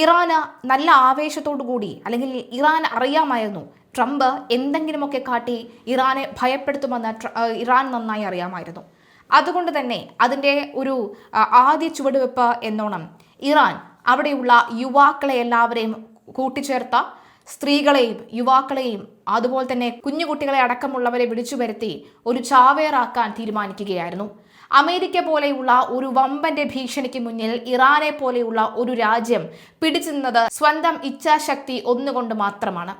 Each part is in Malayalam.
ഇറാന് നല്ല ആവേശത്തോടു കൂടി അല്ലെങ്കിൽ ഇറാൻ അറിയാമായിരുന്നു ട്രംപ് എന്തെങ്കിലുമൊക്കെ കാട്ടി ഇറാനെ ഭയപ്പെടുത്തുമെന്ന് ഇറാൻ നന്നായി അറിയാമായിരുന്നു. അതുകൊണ്ട് തന്നെ അതിൻ്റെ ഒരു ആദ്യ ചുവടുവെപ്പ് എന്നോണം ഇറാൻ അവിടെയുള്ള യുവാക്കളെ എല്ലാവരെയും കൂട്ടിച്ചേർത്ത സ്ത്രീകളെയും യുവാക്കളെയും അതുപോലെ തന്നെ കുഞ്ഞുകുട്ടികളെ അടക്കമുള്ളവരെ വിളിച്ചു വരുത്തി ഒരു ചാവേറാക്കാൻ തീരുമാനിക്കുകയായിരുന്നു. അമേരിക്ക പോലെയുള്ള ഒരു വമ്പന്റെ ഭീഷണിക്ക് മുന്നിൽ ഇറാനെ പോലെയുള്ള ഒരു രാജ്യം പിടിച്ചു നിന്നത് സ്വന്തം ഇച്ഛാശക്തി ഒന്നുകൊണ്ട് മാത്രമാണ്.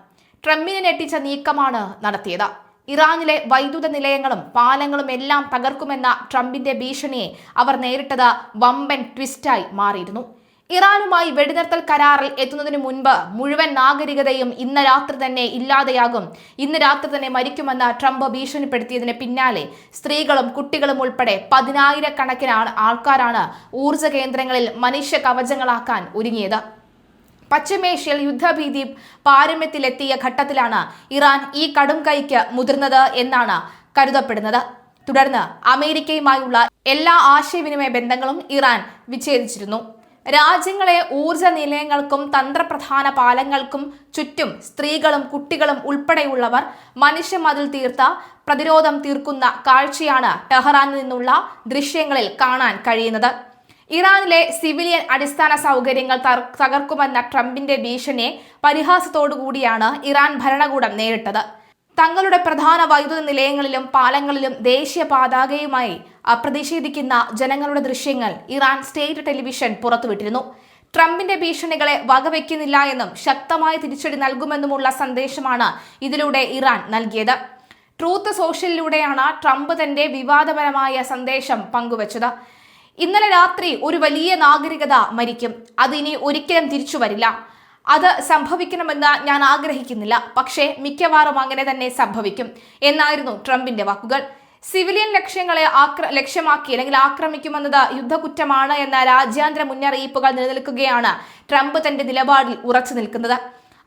ട്രംപിനെ ഞെട്ടിച്ച നീക്കമാണ് നടത്തിയത്. ഇറാനിലെ വൈദ്യുത നിലയങ്ങളും പാലങ്ങളും എല്ലാം തകർക്കുമെന്ന ട്രംപിന്റെ ഭീഷണിയെ അവർ നേരിട്ടത് വമ്പൻ ട്വിസ്റ്റായി മാറിയിരുന്നു. ഇറാനുമായി വെടിനിർത്തൽ കരാറിൽ എത്തുന്നതിന് മുൻപ് മുഴുവൻ നാഗരികതയും ഇന്ന് രാത്രി തന്നെ ഇല്ലാതെയാകും, ഇന്ന് രാത്രി തന്നെ മരിക്കുമെന്ന് ട്രംപ് ഭീഷണിപ്പെടുത്തിയതിന് പിന്നാലെ സ്ത്രീകളും കുട്ടികളും ഉൾപ്പെടെ 10,000-കണക്കിന് ആൾക്കാരാണ് ഊർജ്ജ കേന്ദ്രങ്ങളിൽ മനുഷ്യ കവചങ്ങളാക്കാൻ ഒരുങ്ങിയത്. പശ്ചിമേഷ്യയിൽ യുദ്ധഭീതി പാരമ്യത്തിലെത്തിയ ഘട്ടത്തിലാണ് ഇറാൻ ഈ കടും കൈക്ക് മുതിർന്നത് എന്നാണ് കരുതപ്പെടുന്നത്. തുടർന്ന് അമേരിക്കയുമായുള്ള എല്ലാ ആശയവിനിമയ ബന്ധങ്ങളും ഇറാൻ വിച്ഛേദിച്ചിരുന്നു. രാജ്യങ്ങളെ ഊർജ്ജ നിലയങ്ങൾക്കും തന്ത്രപ്രധാന പാലങ്ങൾക്കും ചുറ്റും സ്ത്രീകളും കുട്ടികളും ഉൾപ്പെടെയുള്ളവർ മനുഷ്യമതിൽ തീർത്ത പ്രതിരോധം തീർക്കുന്ന കാഴ്ചയാണ് ടെഹ്റാനിൽ നിന്നുള്ള ദൃശ്യങ്ങളിൽ കാണാൻ കഴിയുന്നത്. ഇറാനിലെ സിവിലിയൻ അടിസ്ഥാന സൗകര്യങ്ങൾ തകർക്കുമെന്ന ട്രംപിന്റെ ഭീഷണിയെ പരിഹാസത്തോടുകൂടിയാണ് ഇറാൻ ഭരണകൂടം നേരിട്ടത്. തങ്ങളുടെ പ്രധാന വൈദ്യുത നിലയങ്ങളിലും പാലങ്ങളിലും ദേശീയ പതാകയുമായി പ്രതിഷേധിക്കുന്ന ജനങ്ങളുടെ ദൃശ്യങ്ങൾ ഇറാൻ സ്റ്റേറ്റ് ടെലിവിഷൻ പുറത്തുവിട്ടിരുന്നു. ട്രംപിന്റെ ഭീഷണികളെ വകവെക്കുന്നില്ല എന്നും ശക്തമായ തിരിച്ചടി നൽകുമെന്നുമുള്ള സന്ദേശമാണ് ഇതിലൂടെ ഇറാൻ നൽകിയത്. ട്രൂത്ത് സോഷ്യലിലൂടെയാണ് ട്രംപ് തന്റെ വിവാദപരമായ സന്ദേശം പങ്കുവച്ചത്. ഇന്നലെ രാത്രി ഒരു വലിയ നാഗരികത മരിക്കും, അതിനി ഒരിക്കലും തിരിച്ചു വരില്ല. അത് സംഭവിക്കണമെന്ന് ഞാൻ ആഗ്രഹിക്കുന്നില്ല, പക്ഷേ മിക്കവാറും അങ്ങനെ തന്നെ സംഭവിക്കും എന്നായിരുന്നു ട്രംപിന്റെ വാക്കുകൾ. സിവിലിയൻ ലക്ഷ്യങ്ങളെ ലക്ഷ്യമാക്കി അല്ലെങ്കിൽ ആക്രമിക്കുമെന്നത് യുദ്ധക്കുറ്റമാണ് എന്ന രാജ്യാന്തര മുന്നറിയിപ്പുകൾ നിലനിൽക്കുകയാണ് ട്രംപ് തന്റെ നിലപാടിൽ ഉറച്ചു നിൽക്കുന്നത്.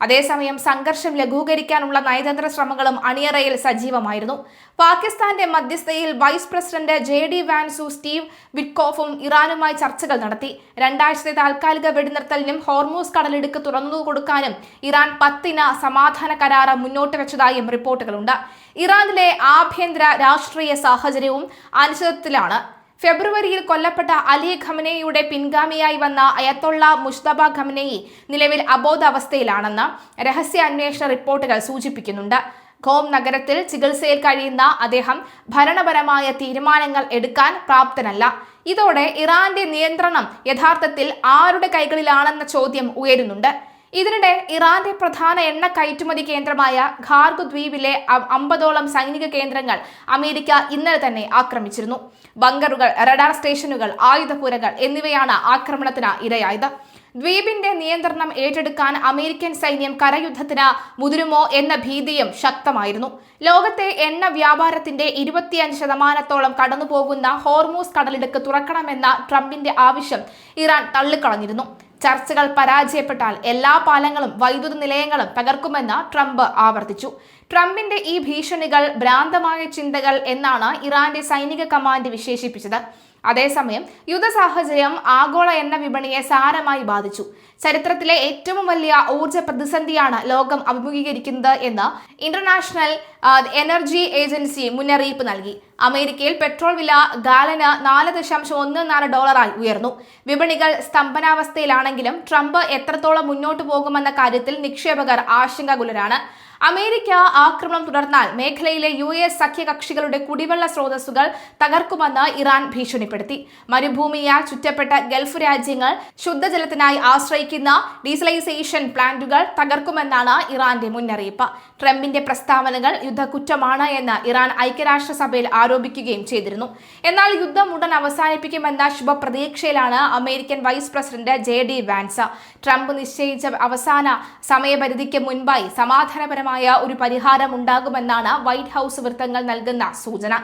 അതേസമയം സംഘർഷം ലഘൂകരിക്കാനുള്ള നയതന്ത്ര ശ്രമങ്ങളും അണിയറയിൽ സജീവമായിരുന്നു. പാകിസ്ഥാന്റെ മധ്യസ്ഥതയിൽ വൈസ് പ്രസിഡന്റ് JD വാൻസും സ്റ്റീവ് വിറ്റ്കോഫും ഇറാനുമായി ചർച്ചകൾ നടത്തി. 2 ആഴ്ചത്തെ താൽക്കാലിക വെടിനിർത്തലിനും ഹോർമൂസ് കടലിടുക്ക് തുറന്നു കൊടുക്കാനും ഇറാൻ 10-ന് സമാധാന കരാർ മുന്നോട്ട് വെച്ചതായും റിപ്പോർട്ടുകളുണ്ട്. ഇറാനിലെ ആഭ്യന്തര രാഷ്ട്രീയ സാഹചര്യവും അനിശ്ചിതത്വത്തിലാണ്. ഫെബ്രുവരിയിൽ കൊല്ലപ്പെട്ട അലി ഖമനേയിയുടെ പിൻഗാമിയായി വന്ന അയത്തൊള്ള മുജ്തബ ഖമനേയി നിലവിൽ അബോധാവസ്ഥയിലാണെന്ന് രഹസ്യാന്വേഷണ റിപ്പോർട്ടുകൾ സൂചിപ്പിക്കുന്നുണ്ട്. ഖോം നഗരത്തിൽ ചികിത്സയിൽ കഴിയുന്ന അദ്ദേഹം ഭരണപരമായ തീരുമാനങ്ങൾ എടുക്കാൻ പ്രാപ്തനല്ല. ഇതോടെ ഇറാന്റെ നിയന്ത്രണം യഥാർത്ഥത്തിൽ ആരുടെ കൈകളിലാണെന്ന ചോദ്യം ഉയരുന്നുണ്ട്. ഇതിനിടെ ഇറാന്റെ പ്രധാന എണ്ണ കയറ്റുമതി കേന്ദ്രമായ ഖാർഗ് ദ്വീപിലെ 50ഓളം സൈനിക കേന്ദ്രങ്ങൾ അമേരിക്ക ഇന്നലെ തന്നെ ആക്രമിച്ചിരുന്നു. ബങ്കറുകൾ, റഡാർ സ്റ്റേഷനുകൾ, ആയുധപ്പുരകൾ എന്നിവയാണ് ആക്രമണത്തിന് ഇരയായത്. ദ്വീപിന്റെ നിയന്ത്രണം ഏറ്റെടുക്കാൻ അമേരിക്കൻ സൈന്യം കരയുദ്ധത്തിന് മുതിരുമോ എന്ന ഭീതിയും ശക്തമായിരുന്നു. ലോകത്തെ എണ്ണ വ്യാപാരത്തിന്റെ 25% കടന്നുപോകുന്ന ഹോർമൂസ് കടലിടുക്ക് തുറക്കണമെന്ന ട്രംപിന്റെ ആവശ്യം ഇറാൻ തള്ളിക്കളഞ്ഞിരുന്നു. ചർച്ചകൾ പരാജയപ്പെട്ടാൽ എല്ലാ പാലങ്ങളും വൈദ്യുത നിലയങ്ങളും തകർക്കുമെന്ന് ട്രംപ് ആവർത്തിച്ചു. ട്രംപിന്റെ ഈ ഭീഷണികൾ ഭ്രാന്തമായ ചിന്തകൾ എന്നാണ് ഇറാന്റെ സൈനിക കമാൻഡ് വിശേഷിപ്പിച്ചത്. അതേസമയം യുദ്ധ സാഹചര്യം ആഗോള എണ്ണ വിപണിയെ സാരമായി ബാധിച്ചു. ചരിത്രത്തിലെ ഏറ്റവും വലിയ ഊർജ്ജ പ്രതിസന്ധിയാണ് ലോകം അഭിമുഖീകരിക്കുന്നത് എന്ന് ഇന്റർനാഷണൽ എനർജി ഏജൻസി മുന്നറിയിപ്പ് നൽകി. അമേരിക്കയിൽ പെട്രോൾ വില ഗാലന് $4.14 ഉയർന്നു. വിപണികൾ സ്തംഭനാവസ്ഥയിലാണെങ്കിലും ട്രംപ് എത്രത്തോളം മുന്നോട്ട് പോകുമെന്ന കാര്യത്തിൽ നിക്ഷേപകർ ആശങ്കാകുലരാണ്. അമേരിക്ക ആക്രമണം തുടർന്നാൽ മേഖലയിലെ US സഖ്യകക്ഷികളുടെ കുടിവെള്ള സ്രോതസ്സുകൾ തകർക്കുമെന്ന് ഇറാൻ ഭീഷണിപ്പെടുത്തി. മരുഭൂമിയാൽ ചുറ്റപ്പെട്ട ഗൾഫ് രാജ്യങ്ങൾ ശുദ്ധജലത്തിനായി ആശ്രയിക്കുന്ന ഡീസലൈസേഷൻ പ്ലാന്റുകൾ തകർക്കുമെന്നാണ് ഇറാന്റെ മുന്നറിയിപ്പ്. ട്രംപിന്റെ പ്രസ്താവനകൾ യുദ്ധക്കുറ്റമാണ് എന്ന് ഇറാൻ ഐക്യരാഷ്ട്രസഭയിൽ ആരോപിക്കുകയും ചെയ്തിരുന്നു. എന്നാൽ യുദ്ധം ഉടൻ അവസാനിപ്പിക്കുമെന്ന ശുഭപ്രതീക്ഷയിലാണ് American vice president JD Vance. Trump നിശ്ചയിച്ച അവസാന സമയപരിധിക്ക് മുൻപായി സമാധാനപരമായ സമാധാനപരമായ ഒരു പരിഹാരം ഉണ്ടാകുമെന്നാണ് വൈറ്റ് ഹൗസ് വൃത്തങ്ങൾ നൽകുന്ന സൂചന.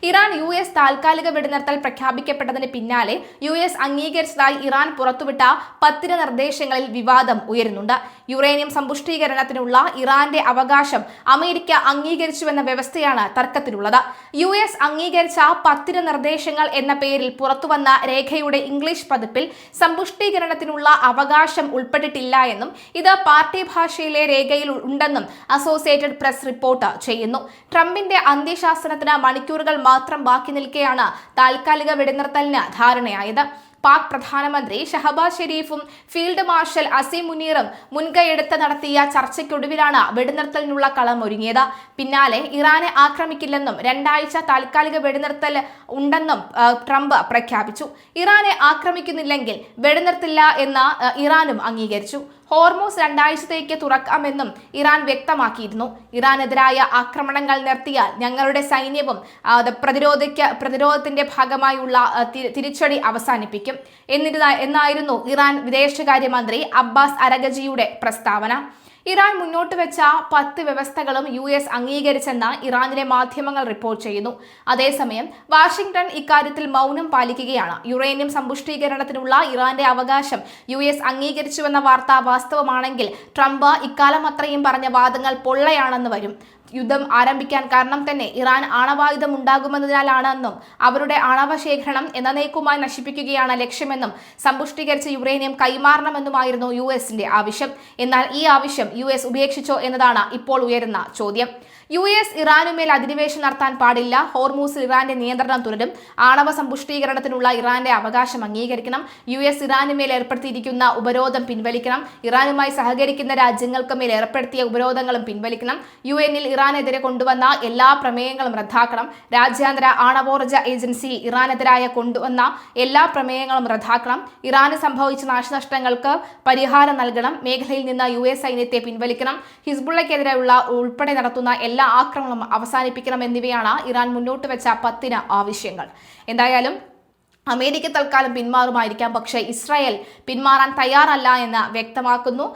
ഇറാൻ US താൽക്കാലിക വെടിനിർത്തൽ പ്രഖ്യാപിക്കപ്പെട്ടതിന് പിന്നാലെ US അംഗീകരിച്ചതായി ഇറാൻ പുറത്തുവിട്ട 10 നിർദ്ദേശങ്ങളിൽ വിവാദം ഉയരുന്നുണ്ട്. യുറേനിയം സമ്പുഷ്ടീകരണത്തിനുള്ള ഇറാന്റെ അവകാശം അമേരിക്ക അംഗീകരിച്ചുവെന്ന വ്യവസ്ഥയാണ് തർക്കത്തിലുള്ളത്. US അംഗീകരിച്ച 10 നിർദ്ദേശങ്ങൾ എന്ന പേരിൽ പുറത്തുവന്ന രേഖയുടെ ഇംഗ്ലീഷ് പതിപ്പിൽ സമ്പുഷ്ടീകരണത്തിനുള്ള അവകാശം ഉൾപ്പെട്ടിട്ടില്ല എന്നും ഇത് പാർട്ടി ഭാഷയിലെ രേഖയിൽ ഉണ്ടെന്നും അസോസിയേറ്റഡ് പ്രസ് റിപ്പോർട്ട് ചെയ്യുന്നു. ട്രംപിന്റെ അന്ത്യശാസനത്തിന് മണിക്കൂറുകൾ മാത്രം ബാക്കി നിൽക്കെയാണ് താൽക്കാലിക വെടിനിർത്തലിന് ധാരണയായത്. പാക് പ്രധാനമന്ത്രി ഷഹബാസ് ഷെരീഫും ഫീൽഡ് മാർഷൽ അസീം മുനീറും മുൻകൈയെടുത്ത് നടത്തിയ ചർച്ചയ്ക്കൊടുവിലാണ് വെടിനിർത്തലിനുള്ള കളമൊരുങ്ങിയത്. പിന്നാലെ ഇറാനെ ആക്രമിക്കില്ലെന്നും 2 ആഴ്ച താൽക്കാലിക വെടിനിർത്തൽ ഉണ്ടെന്നും ട്രംപ് പ്രഖ്യാപിച്ചു. ഇറാനെ ആക്രമിക്കുന്നില്ലെങ്കിൽ വെടിനിർത്തില്ല എന്ന് ഇറാനും അംഗീകരിച്ചു. ഹോർമൂസ് 2 ആഴ്ചത്തേക്ക് തുറക്കാമെന്നും ഇറാൻ വ്യക്തമാക്കിയിരുന്നു. ഇറാനെതിരായ ആക്രമണങ്ങൾ നിർത്തിയാൽ ഞങ്ങളുടെ സൈന്യവും പ്രതിരോധത്തിന്റെ ഭാഗമായുള്ള തിരിച്ചടി അവസാനിപ്പിക്കും എന്നായിരുന്നു ഇറാൻ വിദേശകാര്യമന്ത്രി അബ്ബാസ് അരഗജിയുടെ പ്രസ്താവന. ഇറാൻ മുന്നോട്ട് വെച്ച 10 വ്യവസ്ഥകളും US അംഗീകരിച്ചെന്ന് ഇറാനിലെ മാധ്യമങ്ങൾ റിപ്പോർട്ട് ചെയ്യുന്നു. അതേസമയം വാഷിംഗ്ടൺ ഇക്കാര്യത്തിൽ മൗനം പാലിക്കുകയാണ്. യുറേനിയം സമ്പുഷ്ടീകരണത്തിനുള്ള ഇറാന്റെ അവകാശം US അംഗീകരിച്ചുവെന്ന വാർത്ത വാസ്തവമാണെങ്കിൽ ട്രംപ് ഇക്കാലം അത്രയും പറഞ്ഞ വാദങ്ങൾ പൊള്ളയാണെന്ന് വരും. യുദ്ധം ആരംഭിക്കാൻ കാരണം തന്നെ ഇറാൻ ആണവായുധം ഉണ്ടാകുമെന്നതിനാലാണെന്നും അവരുടെ ആണവ ശേഖരണം എന്നേക്കുമായി നശിപ്പിക്കുകയാണ് ലക്ഷ്യമെന്നും സമ്പുഷ്ടീകരിച്ച യുറേനിയം കൈമാറണമെന്നുമായിരുന്നു USന്റെ ആവശ്യം. എന്നാൽ ഈ ആവശ്യം US ഉപേക്ഷിച്ചോ എന്നതാണ് ഇപ്പോൾ ഉയരുന്ന ചോദ്യം. US ഇറാനുമേൽ അധിനിവേശം നടത്താൻ പാടില്ല. ഹോർമൂസിൽ ഇറാന്റെ നിയന്ത്രണം തുടരും. ആണവ സമ്പുഷ്ടീകരണത്തിനുള്ള ഇറാന്റെ അവകാശം അംഗീകരിക്കണം. US ഇറാനുമേൽ ഏർപ്പെടുത്തിയിരിക്കുന്ന ഉപരോധം പിൻവലിക്കണം. ഇറാനുമായി സഹകരിക്കുന്ന രാജ്യങ്ങൾക്ക് മേൽ ഏർപ്പെടുത്തിയ ഉപരോധങ്ങളും പിൻവലിക്കണം. UN-ൽ ഇറാനെതിരെ കൊണ്ടുവന്ന എല്ലാ പ്രമേയങ്ങളും റദ്ദാക്കണം. രാജ്യാന്തര ആണവോർജ ഏജൻസി ഇറാനെതിരായ കൊണ്ടുവന്ന എല്ലാ പ്രമേയങ്ങളും റദ്ദാക്കണം. ഇറാന് സംഭവിച്ച നാശനഷ്ടങ്ങൾക്ക് പരിഹാരം നൽകണം. മേഖലയിൽ നിന്ന് US സൈന്യത്തെ പിൻവലിക്കണം. ഹിസ്ബുള്ളക്കെതിരെയുള്ള ഉൾപ്പെടെ നടത്തുന്ന എല്ലാ ആക്രമണങ്ങളും അവസാനിപ്പിക്കണം എന്നിവയാണ് ഇറാൻ മുന്നോട്ട് വെച്ച 10 ആവശ്യങ്ങൾ. എന്തായാലും അമേരിക്ക തൽക്കാലം പിന്മാറുമായിരിക്കാം, പക്ഷേ ഇസ്രായേൽ പിന്മാറാൻ തയ്യാറല്ല എന്ന് വ്യക്തമാക്കുന്നു.